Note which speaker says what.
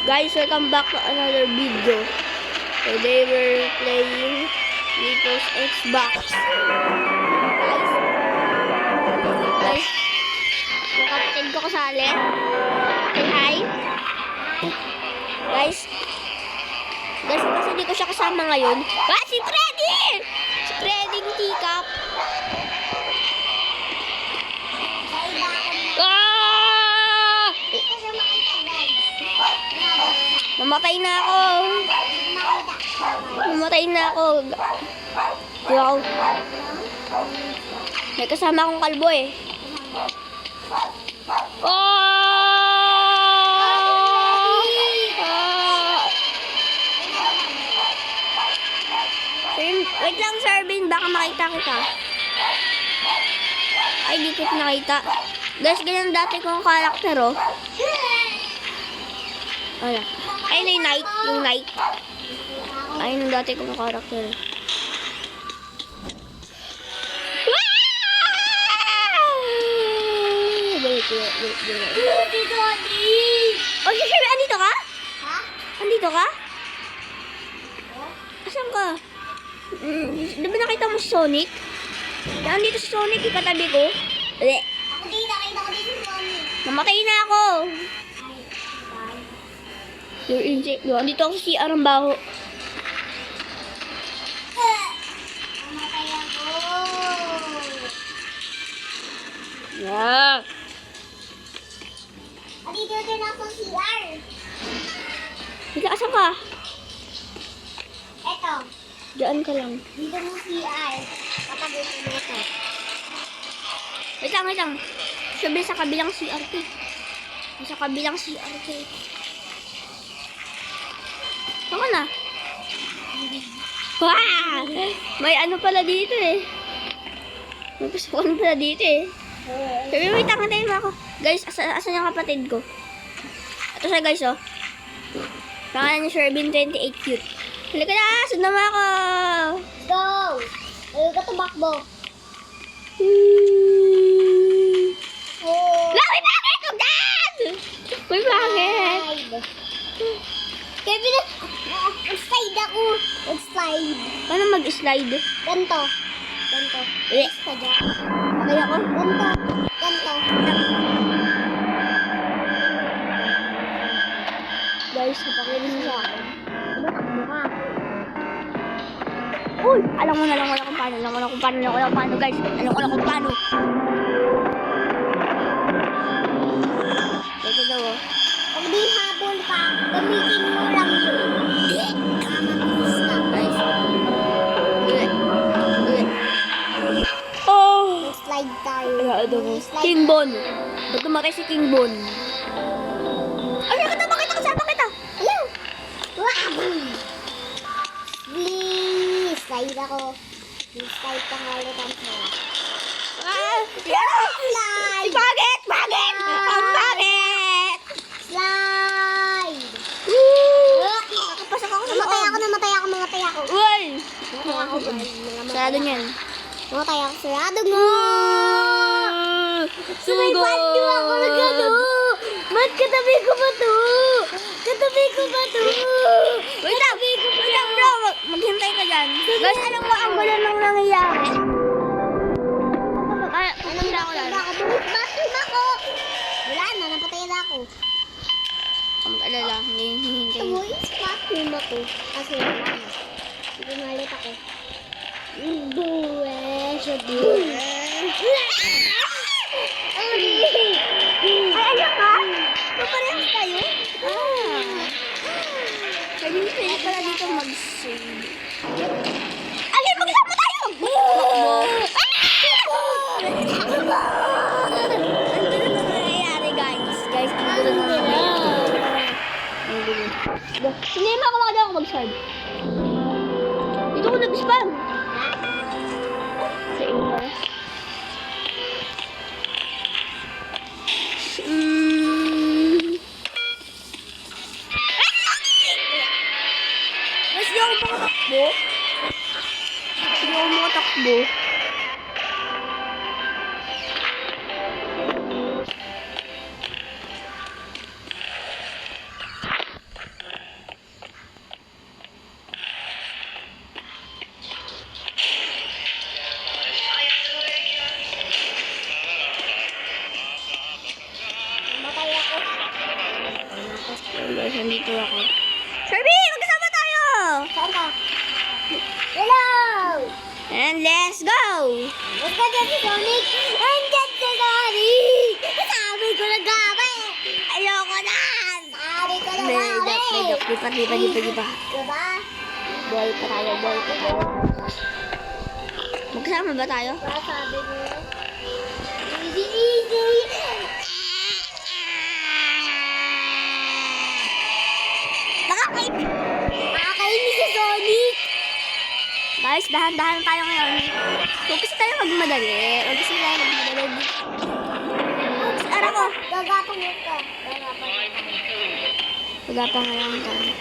Speaker 1: Guys, welcome back to another video. Today we're playing Nico's Xbox. Guys, yung kapatid ko kasali. Say hi. Guys, kasi hindi ko siya kasama ngayon. Si Freddy! Si Freddy yung teacup. Mamatay na ako. Wow. May kasama akong kalbo eh. Wait lang, Sarbin. Baka makita kita. Ay, di ko nakita. Guys, ganyan dati kong karakter, oh. Wala. Ayun na yung night. Ayun yung dati kong karakter. Wait. Oh, si Sherry, andito ka? Ha? Andito ka? Asan ka? Diba nakita mo si Sonic? Andito si Sonic, ikatabi ko.
Speaker 2: Ako din, nakita ko din si Sonic.
Speaker 1: Namatay na ako. You're inject. Andito ako sa CR ang baho.
Speaker 2: Namatay ako.
Speaker 1: Yeah.
Speaker 2: Andito din ako sa CR.
Speaker 1: Dito, asan ka?
Speaker 2: Eto.
Speaker 1: Diyan ka lang.
Speaker 2: Dito mo CR. Katabi ko dito.
Speaker 1: Wait lang. Sabi sa kabilang CRT. Sa kabilang CRT. Saan ka na? Wow! May ano pala dito eh. May pasukan pala dito eh. Sabi, wait lang, hintayin mo ako. Guys, asan yung kapatid ko? Ito siya guys, oh. Pangalan niya Shervin 28 cute. Halika na, sundan mo ako.
Speaker 2: Go! Ayun ka tumakbo.
Speaker 1: May bakit! Huwag dyan! May bakit!
Speaker 2: Kevin, mag-slide ako. Mag-slide.
Speaker 1: Paano mag-slide?
Speaker 2: Ganto.
Speaker 1: Eh,
Speaker 2: Ka dyan.
Speaker 1: okay ako?
Speaker 2: Ganto.
Speaker 1: Guys, napakirin mo sa akin. Takbo ka. Uy! Alam ko na kung paano. Guys. Alam ko na kung paano. Ito daw, oh.
Speaker 2: Pag di habol ka, gamitin mo lang yun.
Speaker 1: Guys. Oh!
Speaker 2: Mag-slide tayo.
Speaker 1: Ano mo? King Bon. Ba't tumakay si King Bon? Ay, kasama kita.
Speaker 2: Hello! Wow! Slide ako. Slide ka nga ulit ang slide. Slide!
Speaker 1: Bakit? Ang bakit?
Speaker 2: Slide!
Speaker 1: Pasok ako sa
Speaker 2: Namatay ako.
Speaker 1: Uy!
Speaker 2: Sarado
Speaker 1: niyan.
Speaker 2: Namatay ako. Sarado mo!
Speaker 1: Sugo!
Speaker 2: ako na gano'n! Ba't katabi ko ba to?
Speaker 1: Wait lang, bro. Maghintay ka dyan. Guys, alam mo ang gulo nang nangyayari. Pupunta ako lang.
Speaker 2: Bakit ako? Wala na, napatay na ako.
Speaker 1: Mag-alala, hihintay.
Speaker 2: Ito mo yung bathroom ako. Kasi wala na. Sige, malit ako.
Speaker 1: Ay, anak ka? Paparehas tayo? Sabi mo, pwede pala dito mag-save. Alin, mag-isama tayo! Ang gulo na nangyayari, guys. Ang gulo na nangyayari. Hindi, makakawala ako mag-save. Dito ko nag-spam. Sa iyo ba? Mas di ako makatakbo.
Speaker 2: ako.
Speaker 1: Ayun guys, nandito ako. Sherby, magkasama tayo!
Speaker 2: Saan ka? Hello!
Speaker 1: And let's go!
Speaker 2: Ba't ka dyan si Sonic? Andyan si Sonic! Sabi ko na gabi!
Speaker 1: Ayoko na!
Speaker 2: Sabi ko na gabi!
Speaker 1: Di pa.
Speaker 2: Diba?
Speaker 1: Boy pa tayo. Magkasama ba tayo?
Speaker 2: Diba sabi mo? Easy! Nakakainis si Sonic!
Speaker 1: Guys, dahan-dahan tayo ngayon. Huwag kasi tayo magmadali. Ara ko.
Speaker 2: Gagapang ito.
Speaker 1: Magapang ngayon tayo.